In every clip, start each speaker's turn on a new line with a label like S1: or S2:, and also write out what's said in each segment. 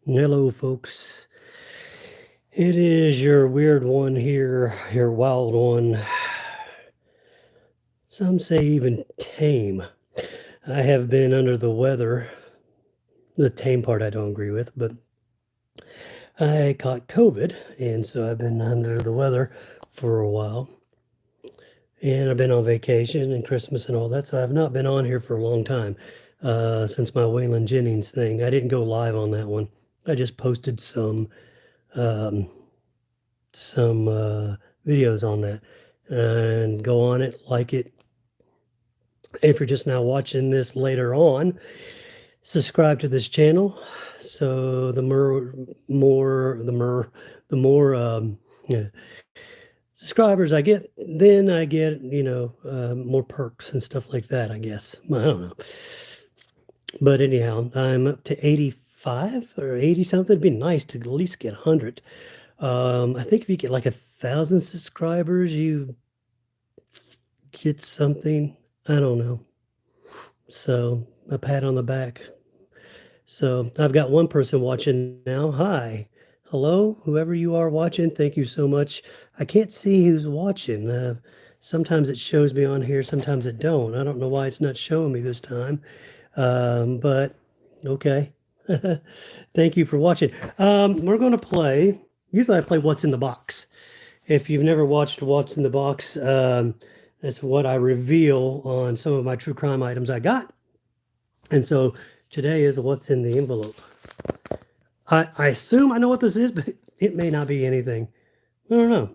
S1: Hello, folks. It is your weird one here, your wild one. Some say even tame. I have been under the weather. The tame part I don't agree with, but I caught COVID, and so I've been under the weather for a while. And I've been on vacation and Christmas and all that, so I've not been on here for a long time since my Waylon Jennings thing. I didn't go live on that one. I just posted um, some videos on that and go on it, like it. If you're just now watching this later on, subscribe to this channel. So the more yeah, subscribers I get, then I get, more perks and stuff like that, I guess. I don't know. But anyhow, I'm up to 85 or 80 something. It'd be nice to at least get 100. I think if you get like 1,000 subscribers, you get something. I don't know. So a pat on the back. So I've got one person watching now. Hi. Hello, whoever you are watching. Thank you so much. I can't see who's watching. Sometimes it shows me on here, sometimes it don't. I don't know why it's not showing me this time. But okay. Thank you for watching. We're going to play. Usually I play What's in the Box. If you've never watched What's in the Box, that's what I reveal on some of my true crime items I got. And so today is What's in the Envelope. I assume I know what this is, but it may not be anything. I don't know.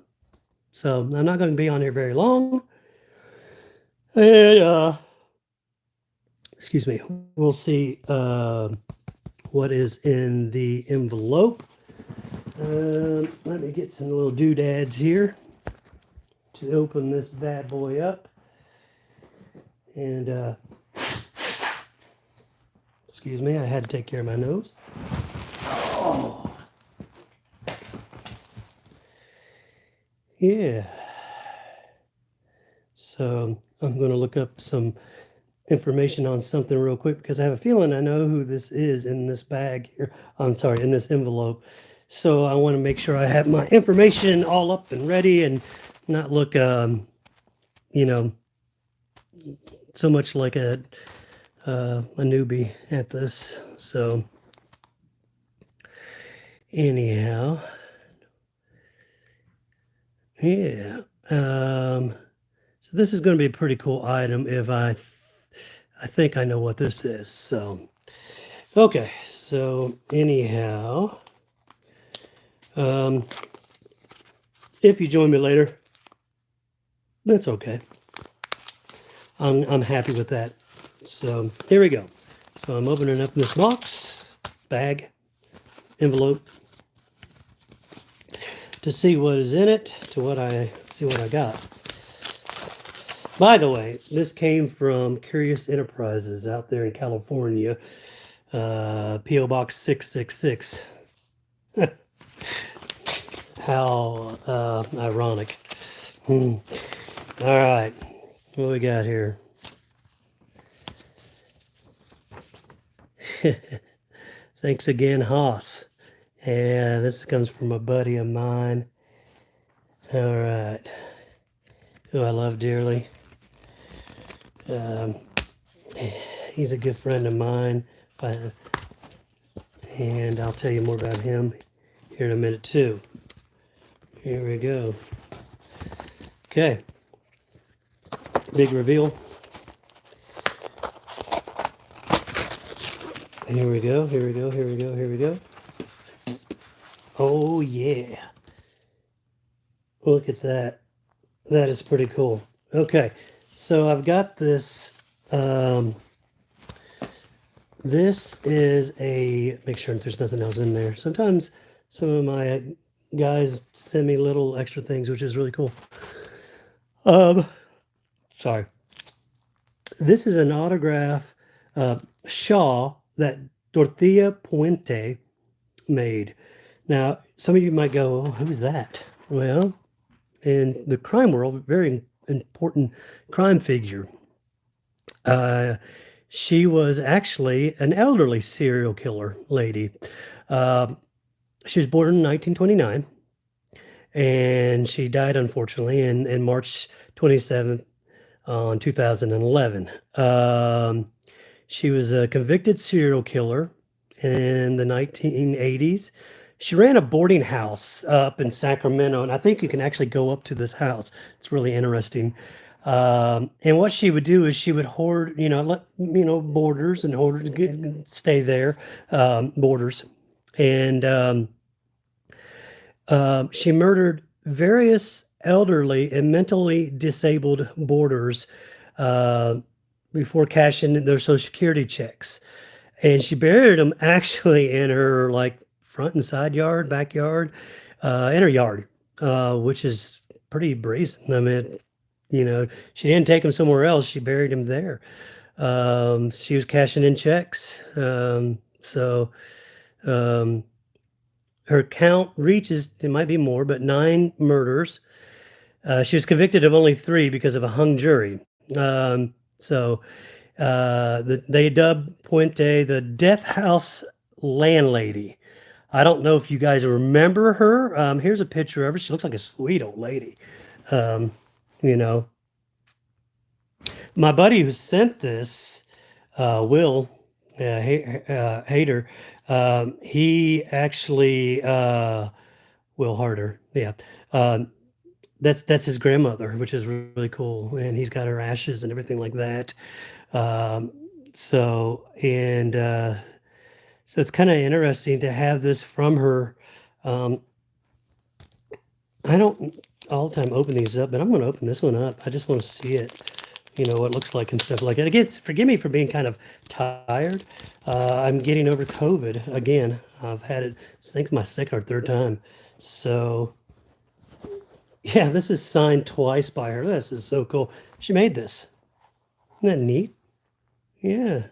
S1: So I'm not going to be on here very long. And, excuse me, we'll see what is in the envelope. Let me get some little doodads here to open this bad boy up. And excuse me, I had to take care of my nose. Oh. Yeah. So I'm going to look up some information on something real quick because I have a feeling I know who this is in this bag here. I'm sorry, in this envelope. So I want to make sure I have my information all up and ready and not look, you know, so much like a newbie at this. So anyhow, yeah. So this is going to be a pretty cool item if I think I know what this is. So okay. So anyhow, if you join me later, that's okay. I'm happy with that. So here we go. So I'm opening up this box, bag, envelope, to see what is in it, see what I got. By the way, this came from Curious Enterprises out there in California, P.O. Box 666. How ironic. All right, what we got here? Thanks again, Haas. And this comes from a buddy of mine. All right, who I love dearly. He's a good friend of mine, and I'll tell you more about him here in a minute too. Here we go. Okay, big reveal. Here we go, here we go, here we go, here we go. Oh yeah. Look at that. That is pretty cool. Okay, so I've got this. This is make sure there's nothing else in there. Sometimes some of my guys send me little extra things, which is really cool. Sorry. This is an autograph shawl that Dorothea Puente made. Now, some of you might go, oh, who's that? Well, in the crime world, very important crime figure. She was actually an elderly serial killer lady. Um, she was born in 1929, and she died unfortunately in March 27th on 2011. She was a convicted serial killer in the 1980s. She ran a boarding house up in Sacramento, and I think you can actually go up to this house. It's really interesting. And what she would do is she would hoard, let boarders in order to stay there, boarders, and she murdered various elderly and mentally disabled boarders uh, before cashing in their Social Security checks. And she buried them actually in her like front and side yard, backyard, in her yard, which is pretty brazen. I mean, she didn't take them somewhere else. She buried them there. She was cashing in checks. So um, her count reaches, it might be more, but 9 murders. She was convicted of only 3 because of a hung jury. They dubbed Puente the Death House Landlady. I don't know if you guys remember her. Here's a picture of her. She looks like a sweet old lady. Um, you know, my buddy who sent this, Will Hader, he actually, Will Harder, yeah. Um, that's his grandmother, which is really cool, and he's got her ashes and everything like that. Um, so it's kinda interesting to have this from her. Um, I don't all the time open these up, but I'm gonna open this one up. I just wanna see it, what it looks like and stuff like that. Again, forgive me for being kind of tired. I'm getting over COVID again. I've had it, I think my second or third time. So, yeah, this is signed twice by her. This is so cool. She made this. Isn't that neat? Yeah.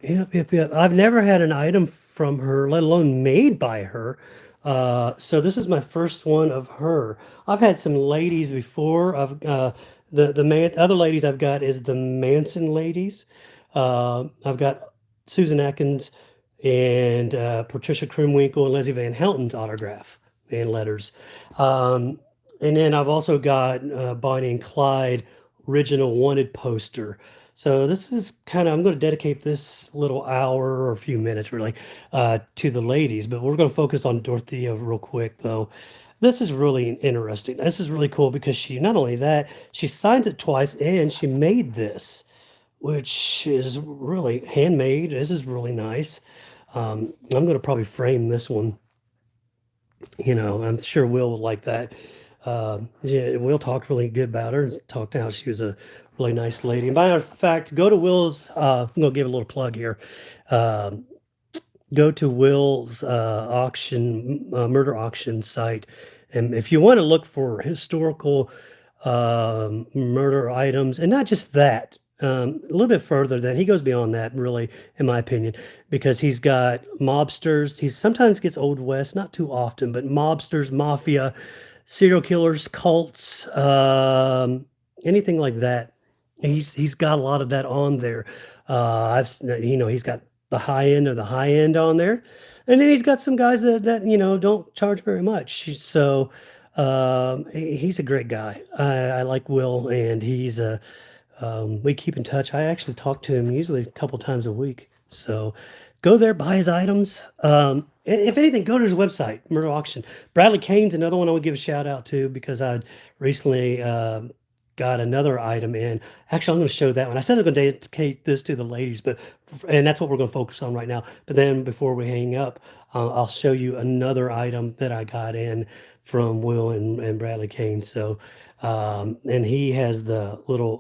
S1: Yep, yep, yep. I've never had an item from her, let alone made by her. So this is my first one of her. I've had some ladies before. The other ladies I've got is the Manson ladies. I've got Susan Atkins and Patricia Krimwinkle and Leslie Van Houten's autograph and letters. Um, and then I've also got Bonnie and Clyde original wanted poster. So this is kind of, I'm going to dedicate this little hour or a few minutes really to the ladies, but we're going to focus on Dorothea real quick though. This is really interesting. This is really cool because she, not only that, she signs it twice and she made this, which is really handmade. This is really nice. I'm going to probably frame this one. I'm sure Will would like that. Yeah, Will talked really good about her and talked how she was a really nice lady. And matter of fact, go to Will's. I'm gonna give a little plug here. Um, Go to Will's auction, murder auction site, and if you want to look for historical murder items, and not just that, a little bit further than he goes beyond that, really, in my opinion, because he's got mobsters. He sometimes gets Old West, not too often, but mobsters, mafia, serial killers, cults, anything like that. He's got a lot of that on there. He's got the high end of the high end on there, and then he's got some guys that don't charge very much. So he's a great guy. I like Will, and we keep in touch. I actually talk to him usually a couple times a week. So go there, buy his items. If anything, go to his website, Murder Auction. Bradley Kane's another one I would give a shout out to because I recently got another item in. Actually, I'm going to show that one. I said I'm going to dedicate this to the ladies, and that's what we're going to focus on right now. But then before we hang up, I'll show you another item that I got in from Will and Bradley Kane. So, and he has the little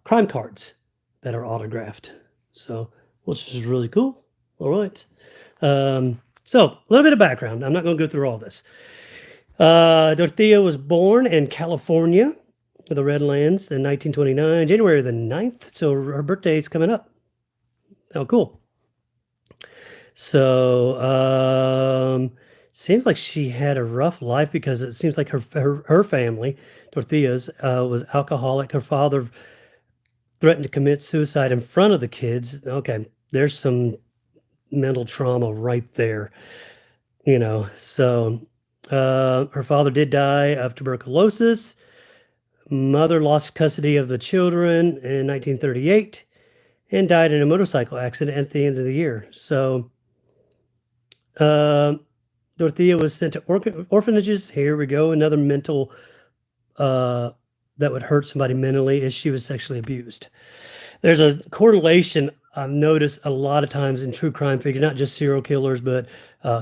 S1: crime cards that are autographed. So, which is really cool. All right. So a little bit of background. I'm not going to go through all this. Dorothea was born in California, the Redlands, in 1929, January the 9th. So her birthday is coming up. Oh, cool. So, seems like she had a rough life because it seems like her family, Dorothea's, was alcoholic. Her father threatened to commit suicide in front of the kids. Okay, there's some mental trauma right there, you know. So her father did die of tuberculosis. Mother lost custody of the children in 1938 and died in a motorcycle accident at the end of the year. So uh, Dorothea was sent to orphanages. Here we go, another mental uh, that would hurt somebody mentally is she was sexually abused. There's a correlation I've noticed a lot of times in true crime figures, not just serial killers, but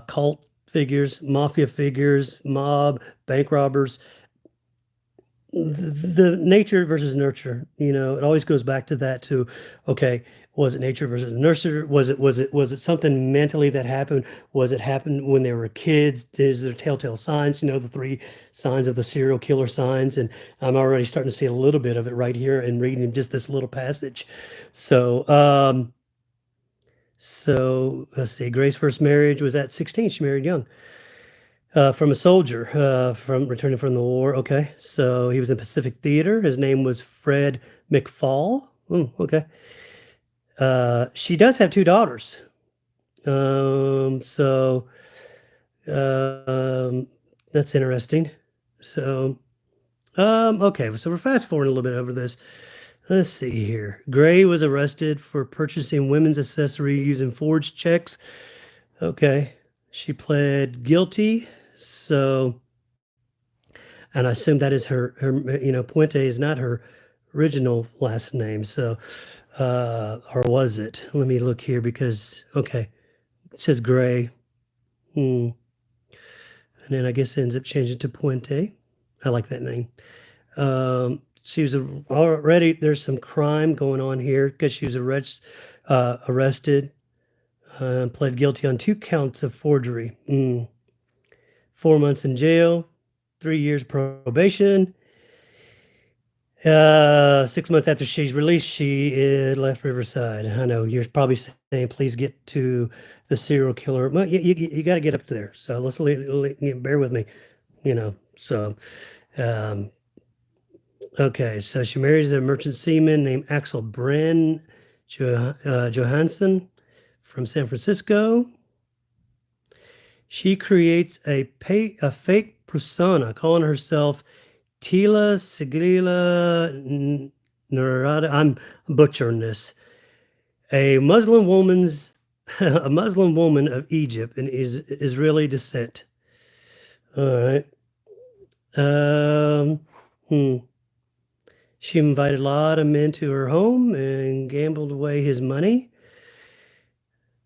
S1: cult figures, mafia figures, mob, bank robbers. The nature versus nurture, you know, it always goes back to that too. Okay, was it nature versus nurture? Was it something mentally that happened? Was it happened when they were kids? Is there telltale signs? You know, the three signs of the serial killer signs, and I'm already starting to see a little bit of it right here and reading just this little passage. So, let's see. Gray's first marriage was at 16. She married young. From a soldier, from returning from the war. Okay, so he was in Pacific Theater. His name was Fred McFall. Okay. She does have two daughters. So that's interesting. So, okay, so we're fast forwarding a little bit over this. Let's see here. Gray was arrested for purchasing women's accessory using forged checks. Okay, she pled guilty. So, and I assume that is her, you know, Puente is not her original last name. So, or was it? Let me look here because, okay, it says Gray. And then I guess it ends up changing to Puente. I like that name. She was already, there's some crime going on here because she was arrested, pled guilty on 2 counts of forgery. 4 months in jail, 3 years probation. 6 months after she's released, she left Riverside. I know you're probably saying, please get to the serial killer. Well, you got to get up there. So let's bear with me, you know. So, okay. So she marries a merchant seaman named Axel Bren Johansson from San Francisco. She creates a fake persona calling herself Tila Sigrila Narada. I'm butchering this. A Muslim woman of Egypt and is Israeli descent. All right. She invited a lot of men to her home and gambled away his money.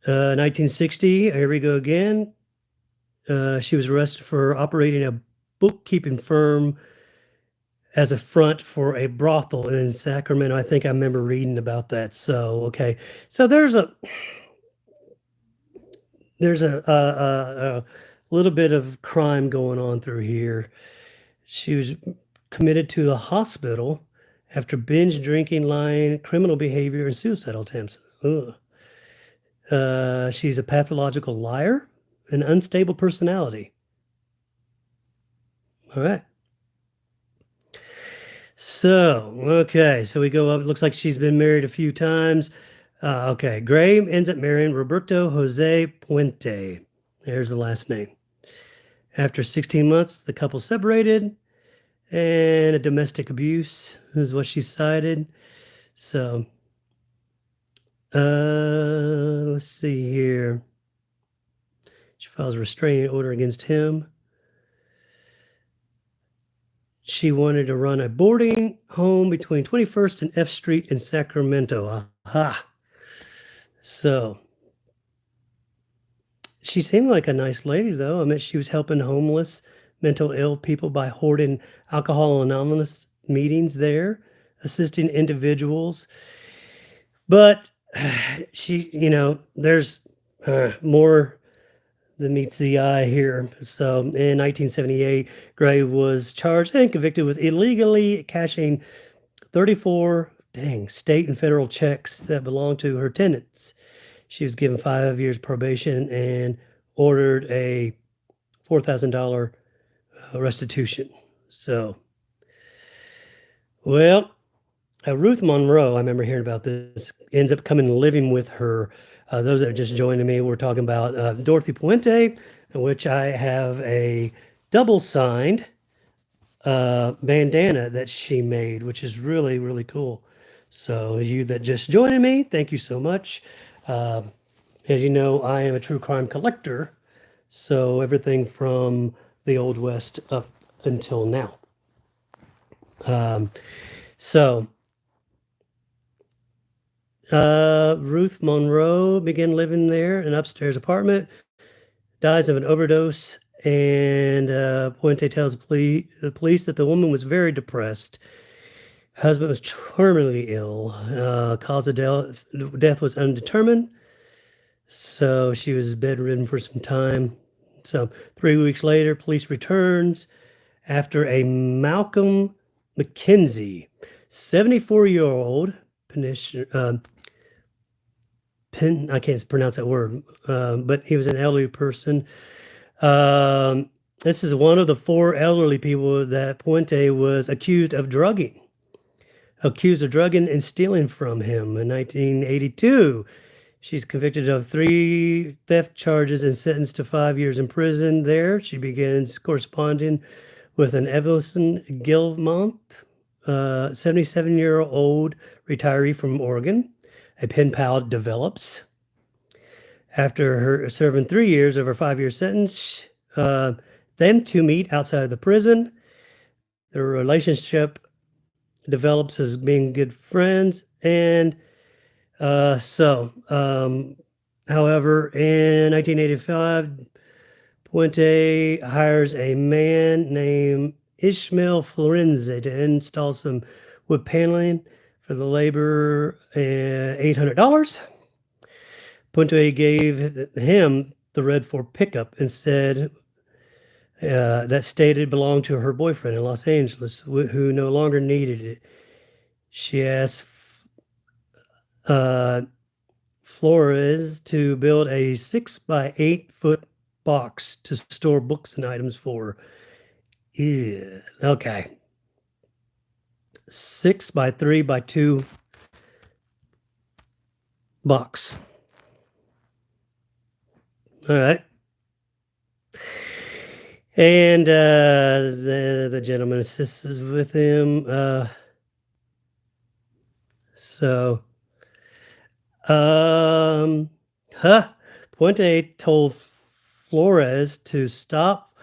S1: 1960, here we go again. She was arrested for operating a bookkeeping firm as a front for a brothel in Sacramento. I think I remember reading about that. So, okay. So there's a little bit of crime going on through here. She was committed to the hospital after binge drinking, lying, criminal behavior, and suicidal attempts. She's a pathological liar, an unstable personality. All right. So, okay, so we go up. It looks like she's been married a few times. Okay, Gray ends up marrying Roberto Jose Puente. There's the last name. After 16 months, the couple separated, and a domestic abuse is what she cited. So, let's see here. She files a restraining order against him. She wanted to run a boarding home between 21st and F Street in Sacramento. Aha. So, she seemed like a nice lady, though. I mean, she was helping homeless, mental ill people by hoarding Alcohol Anonymous meetings there, assisting individuals. But she, you know, there's more than meets the eye here. So in 1978, Gray was charged and convicted with illegally cashing 34 state and federal checks that belonged to her tenants. She was given 5 years probation and ordered a $4,000 restitution. So, well, Ruth Monroe, I remember hearing about this, ends up coming and living with her. Those that are just joining me, we're talking about Dorothy Puente, in which I have a double signed bandana that she made, which is really, really cool. So, you that just joining me, thank you so much. Uh, as you know, I am a true crime collector, so everything from the Old West up until now. Um, so, Ruth Monroe began living there in an upstairs apartment, dies of an overdose, and Puente tells the police that the woman was very depressed. Husband was terminally ill. Cause of death was undetermined, so she was bedridden for some time. So 3 weeks later, police returns after a Malcolm McKenzie, 74-year-old I can't pronounce that word, but he was an elderly person. This is one of the 4 elderly people that Puente was accused of drugging and stealing from him in 1982. She's convicted of 3 theft charges and sentenced to 5 years in prison there. She begins corresponding with an Evelyn Gilmont, 77-year-old retiree from Oregon. A pen pal develops. After her serving 3 years of her 5-year sentence, them two meet outside of the prison. Their relationship develops as being good friends. And however, in 1985, Puente hires a man named Ishmael Florenzi to install some wood paneling for the labor, $800. Puente gave him the red Ford pickup and said that stated belonged to her boyfriend in Los Angeles, who no longer needed it. She asked Flores to build a 6 by 8 foot box to store books and items for. Yeah, okay. 6 by 3 by 2 box. All right. And the gentleman assists with him. Puente told Flores to stop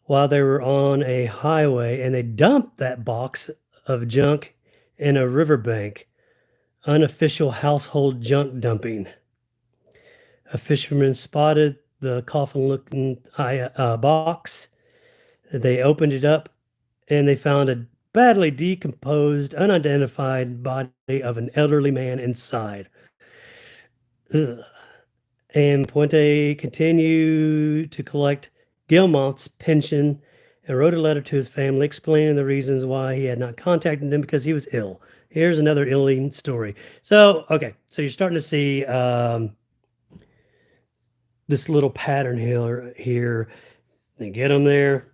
S1: while they were on a highway, and they dumped that box of junk in a riverbank. Unofficial household junk dumping. A fisherman spotted the coffin-looking box. They opened it up, and they found a badly decomposed, unidentified body of an elderly man inside. Ugh. And Puente continued to collect Gilmont's pension and wrote a letter to his family explaining the reasons why he had not contacted them because he was ill. Here's another illing story. So, okay, so you're starting to see this little pattern here. They get them there.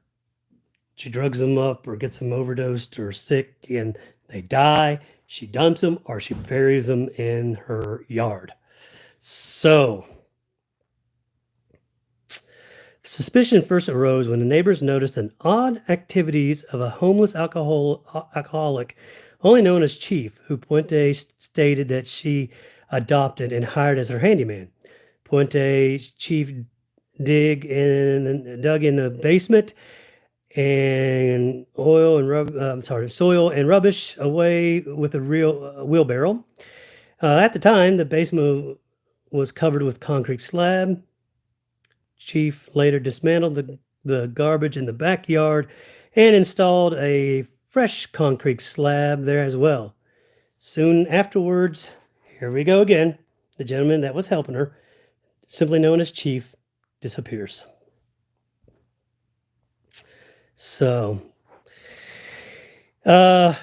S1: She drugs them up or gets them overdosed or sick and they die. She dumps them or she buries them in her yard. So, suspicion first arose when the neighbors noticed an odd activities of a homeless alcoholic, only known as Chief, who Puente stated that she adopted and hired as her handyman. Puente's Chief dug in the basement and soil and rubbish away with a real wheelbarrow. At the time, the basement was covered with concrete slab. Chief later dismantled the garbage in the backyard and installed a fresh concrete slab there as well. Soon afterwards, here we go again, the gentleman that was helping her, simply known as Chief, disappears. So, November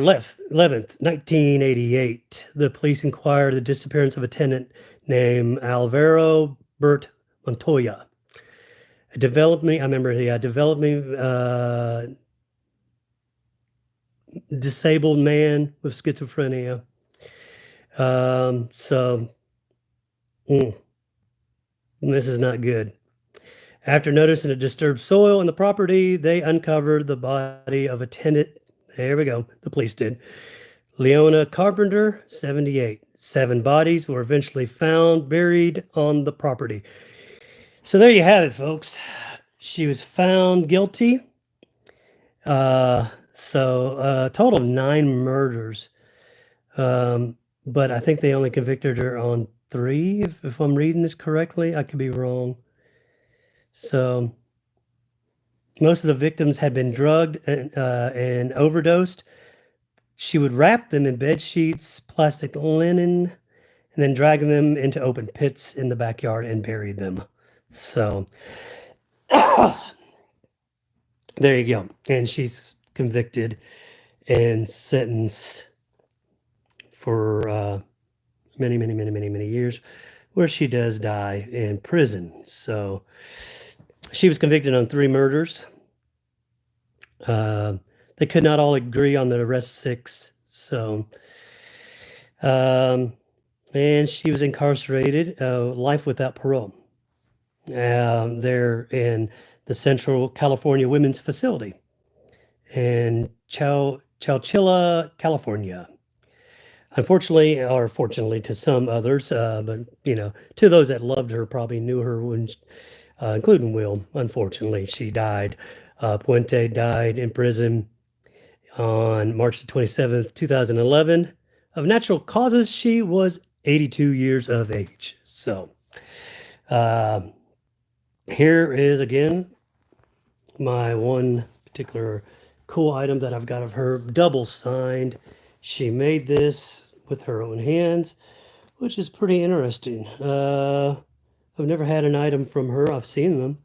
S1: 11th, 1988, the police inquired the disappearance of a tenant named Alvaro Bert Montoya. disabled man with schizophrenia. So this is not good. After noticing a disturbed soil in the property, they uncovered the body of a tenant. There we go. The police did. Leona Carpenter, 78. 7 bodies were eventually found buried on the property. So there you have it, folks. She was found guilty. So a total of 9 murders. But I think they only convicted her on 3, if I'm reading this correctly. I could be wrong. So most of the victims had been drugged and overdosed. She would wrap them in bed sheets, plastic linen, and then drag them into open pits in the backyard and bury them. So there you go. And she's convicted and sentenced for many years, where she does die in prison. So she was convicted on 3 murders. They could not all agree on the rest 6. So, and she was incarcerated, life without parole, there in the Central California Women's Facility in Chowchilla, California. Unfortunately, or fortunately to some others, but to those that loved her, probably knew her when, including Will. Unfortunately, she died. Puente died in prison on March 27th, 2011. Of natural causes, she was 82 years of age. So, here is again my one particular cool item that I've got of her, double signed. She made this with her own hands, which is pretty interesting. I've never had an item from her. I've seen them.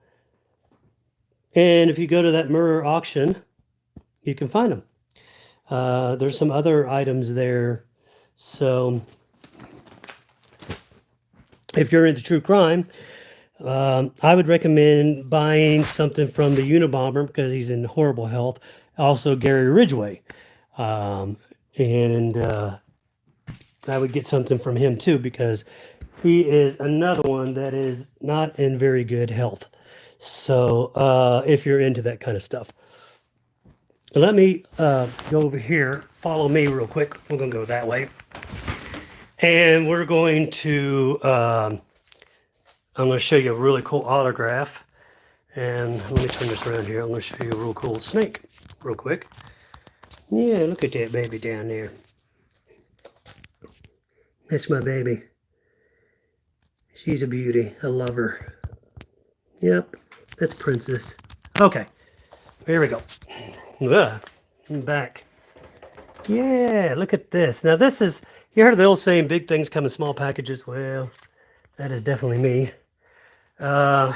S1: And if you go to that murder auction, you can find them. There's some other items there. So if you're into true crime, I would recommend buying something from the Unabomber because he's in horrible health. Also, Gary Ridgway. And I would get something from him too, because he is another one that is not in very good health. So if you're into that kind of stuff, let me go over here. Follow me real quick. We're going to go that way. And we're going to, I'm going to show you a really cool autograph. And let me turn this around here. I'm going to show you a real cool snake real quick. Yeah, look at that baby down there. That's my baby. She's a beauty. I love her. Yep, that's Princess. Okay, here we go. I'm back. Yeah, look at this. Now this is, you heard the old saying, big things come in small packages. Well, that is definitely me. When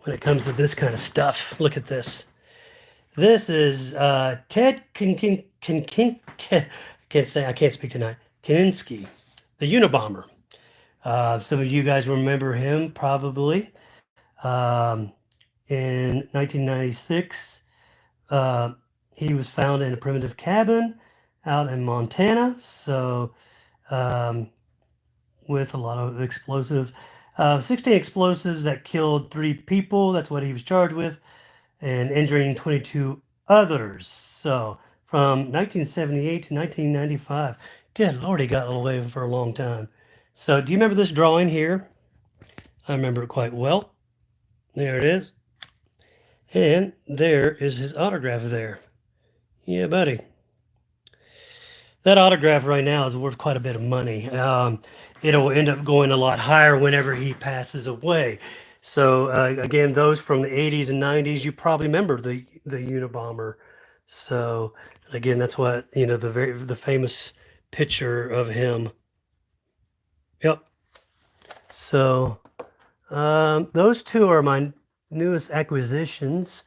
S1: it comes to this kind of stuff, look at this. This is Ted I can't speak tonight. Kaczynski, the Unabomber. Some of you guys remember him probably. In 1996, he was found in a primitive cabin out in Montana. So, with a lot of explosives, 16 explosives that killed 3 people. That's what he was charged with, and injuring 22 others. So from 1978 to 1995. Good Lord, he got away for a long time. So do you remember this drawing here? I remember it quite well. There it is. And there is his autograph there. Yeah, buddy. That autograph right now is worth quite a bit of money. It'll end up going a lot higher whenever he passes away. So again, those from the 80s and 90s, you probably remember the Unabomber. So again, that's what, the famous picture of him. Yep. So those 2 are my newest acquisitions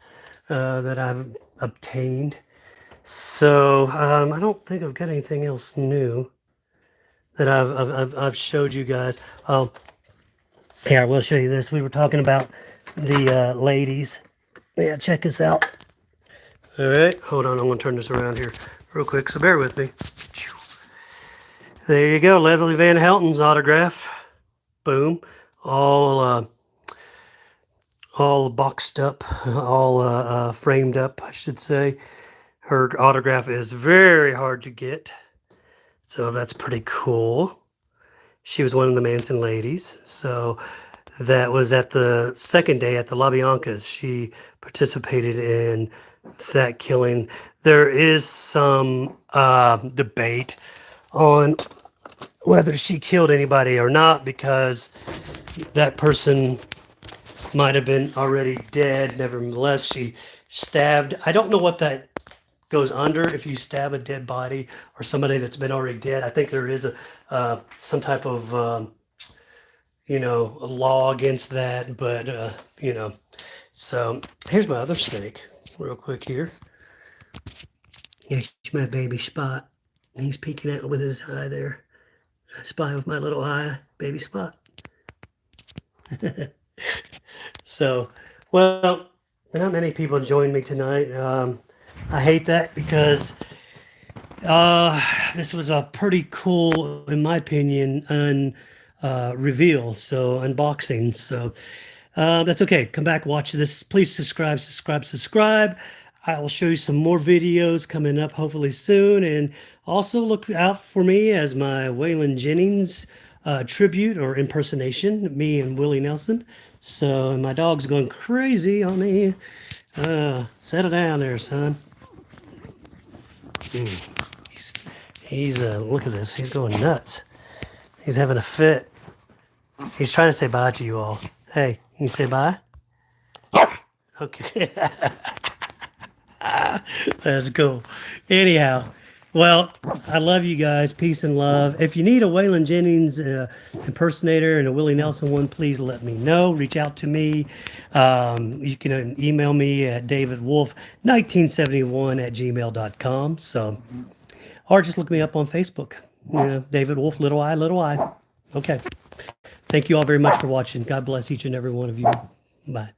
S1: that I've obtained. So I don't think I've got anything else new that I've showed you guys. Oh, here, I will show you this. We were talking about the ladies. Yeah, check this out. All right, hold on. I'm going to turn this around here real quick, so bear with me. There you go, Leslie Van Helton's autograph. Boom. All boxed up, all framed up, I should say. Her autograph is very hard to get, so that's pretty cool. She was one of the Manson ladies, so that was at the second day at the LaBiancas. She participated in that killing. There is some debate on whether she killed anybody or not, because that person might have been already dead. Nevertheless, she stabbed. I don't know what that goes under if you stab a dead body or somebody that's been already dead. I think there is a some type of a law against that, but So here's my other snake, real quick here. Yeah, he's my baby Spot. He's peeking out with his eye there. I spy with my little eye, baby Spot. So, well, not many people joined me tonight. I hate that because this was a pretty cool, in my opinion, reveal. So unboxing. So that's okay. Come back, watch this. Please subscribe. I will show you some more videos coming up hopefully soon, and also look out for me as my Waylon Jennings tribute or impersonation, me and Willie Nelson. So, and my dog's going crazy on me. Settle down there, son. He's look at this. He's going nuts. He's having a fit. He's trying to say bye to you all. Hey, can you say bye? Okay. That's cool. Anyhow, well, I love you guys. Peace and love. If you need a Waylon Jennings impersonator and a Willie Nelson one, please let me know. Reach out to me. You can email me at davidwolf1971@gmail.com. So, or just look me up on Facebook. David Wolf, little I. Okay. Thank you all very much for watching. God bless each and every one of you. Bye.